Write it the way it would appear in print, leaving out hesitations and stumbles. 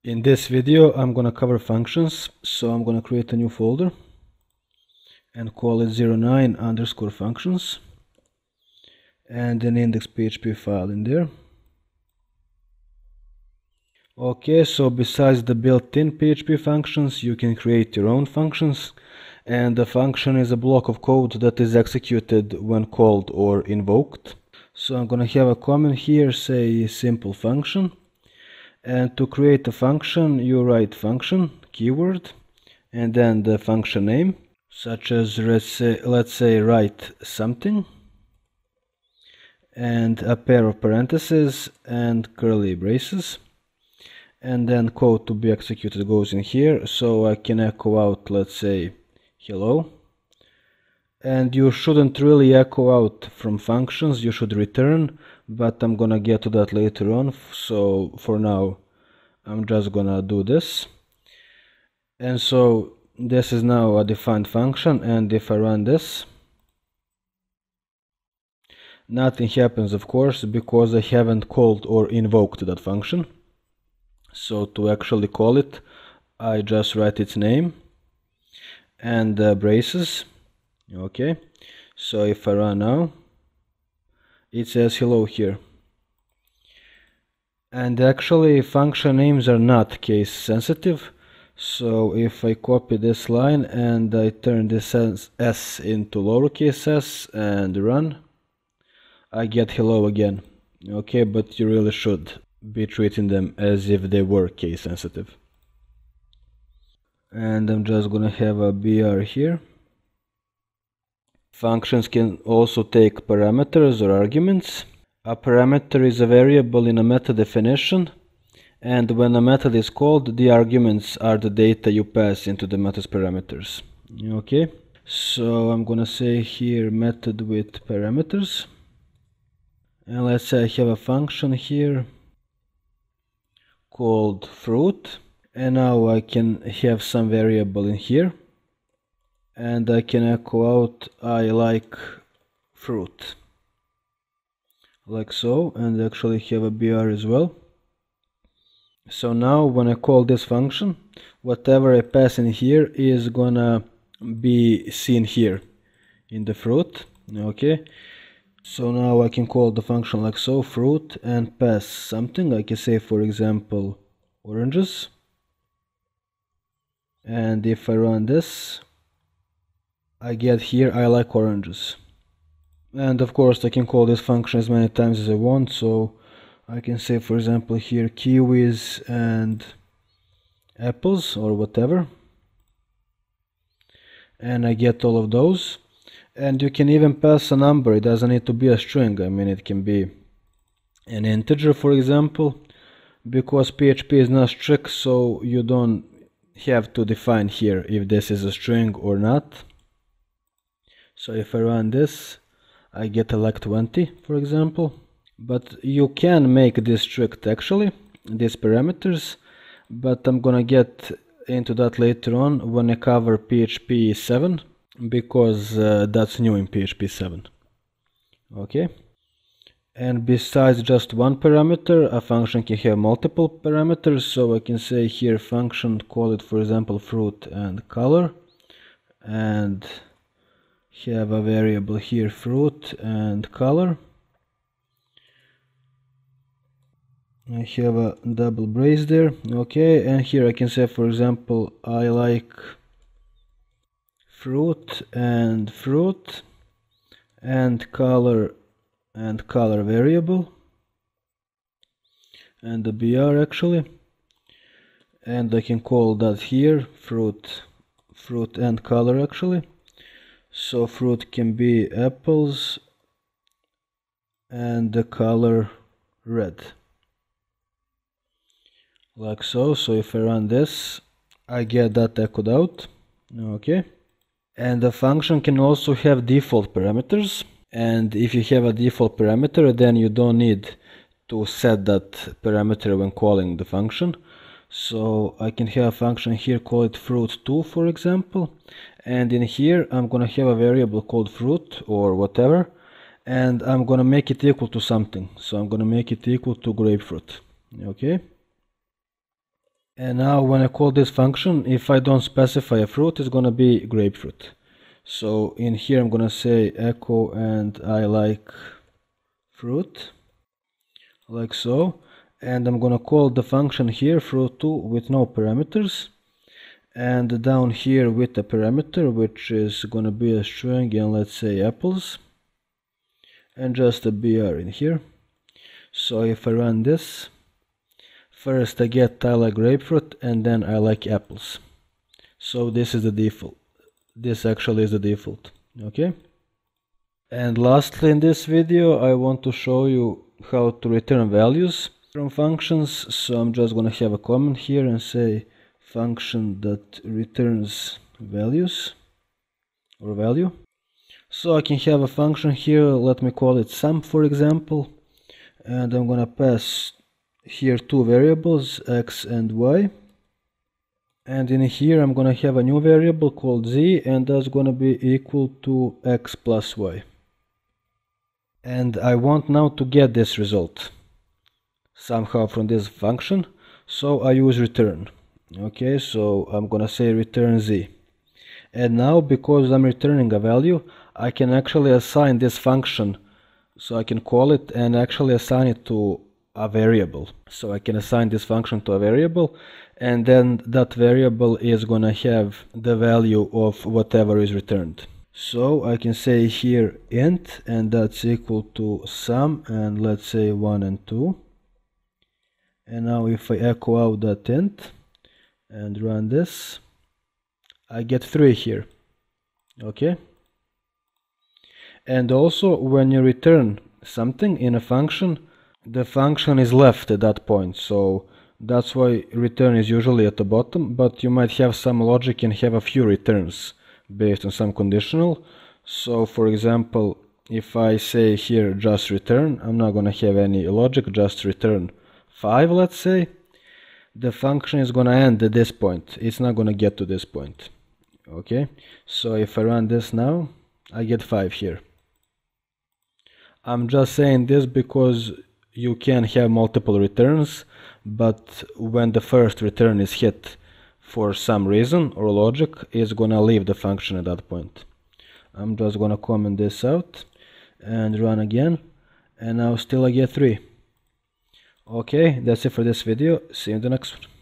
In this video I'm gonna cover functions, so I'm gonna create a new folder and call it 09_functions and an index.php file in there. Okay, so besides the built-in PHP functions, you can create your own functions, and a function is a block of code that is executed when called or invoked. So I'm gonna have a comment here, say simple function. And to create a function, you write function keyword and then the function name, such as let's say write something, and a pair of parentheses and curly braces, and then code to be executed goes in here, so I can echo out, let's say hello. And you shouldn't really echo out from functions, you should return, but I'm gonna get to that later on, so for now I'm just gonna do this. And so this is now a defined function, and if I run this, nothing happens, of course, because I haven't called or invoked that function. So to actually call it, I just write its name and braces. Okay, so if I run now, it says hello here. And actually function names are not case sensitive, so if I copy this line and I turn this s into lowercase s and run, I get hello again. Okay, but you really should be treating them as if they were case sensitive. And I'm just gonna have a br here. Functions can also take parameters or arguments. A parameter is a variable in a method definition, and when a method is called, the arguments are the data you pass into the method's parameters. Okay, so I'm gonna say here method with parameters, and let's say I have a function here called fruit, and now I can have some variable in here, and I can echo out I like fruit, like so, and actually have a br as well. So now when I call this function, whatever I pass in here is gonna be seen here in the fruit. Okay, so now I can call the function like so, fruit, and pass something. I can say, for example, oranges. And if I run this, I get here I like oranges. And of course I can call this function as many times as I want, so I can say, for example, here kiwis and apples or whatever, and I get all of those. And you can even pass a number, it doesn't need to be a string. I mean, it can be an integer, for example, because PHP is not strict, so you don't have to define here if this is a string or not. So if I run this, I get a like 20, for example. But you can make this strict actually, these parameters, but I'm gonna get into that later on when I cover PHP 7, because that's new in PHP 7. Okay, and besides just one parameter, a function can have multiple parameters, so I can say here function, call it, for example, fruit and color, and have a variable here fruit and color. I have a double brace there. Okay, and here I can say, for example, I like fruit and color variable, and the br actually, and I can call that here fruit and color actually. So fruit can be apples and the color red, like so. So if I run this, I get that echoed out. Okay, and the function can also have default parameters, and if you have a default parameter, then you don't need to set that parameter when calling the function. So I can have a function here, call it fruit2, for example, and in here I'm gonna have a variable called fruit or whatever, and I'm gonna make it equal to something. So I'm gonna make it equal to grapefruit. Okay, And now when I call this function, if I don't specify a fruit, it's gonna be grapefruit. So in here I'm gonna say echo and I like fruit, like so. And I'm gonna call the function here fruit2 with no parameters, and down here with a parameter which is gonna be a string, and let's say apples, and just a br in here. So if I run this, first I get I like grapefruit and then I like apples. So this is the default. This actually is the default. Okay. And lastly in this video I want to show you how to return values from functions. So I'm just gonna have a comment here and say function that returns values or value. So I can have a function here, let me call it sum for example, and I'm gonna pass here two variables x and y, and in here I'm gonna have a new variable called z, and that's gonna be equal to x plus y. And I want now to get this result somehow from this function, so I use return. Okay, so I'm gonna say return z, and now because I'm returning a value, I can actually assign this function, so I can call it and actually assign it to a variable. So I can assign this function to a variable, and then that variable is gonna have the value of whatever is returned. So I can say here int, and that's equal to sum, and let's say 1 and 2. And now if I echo out that int and run this, I get 3 here. Okay. And also when you return something in a function, the function is left at that point, so that's why return is usually at the bottom, but you might have some logic and have a few returns based on some conditional. So for example, if I say here just return, I'm not gonna have any logic, just return 5, let's say, the function is gonna end at this point, it's not gonna get to this point. Okay, so if I run this now, I get 5 here. I'm just saying this because you can have multiple returns, but when the first return is hit for some reason or logic, it's gonna leave the function at that point. I'm just gonna comment this out and run again, and now still I get 3. Okay, that's it for this video. See you in the next one.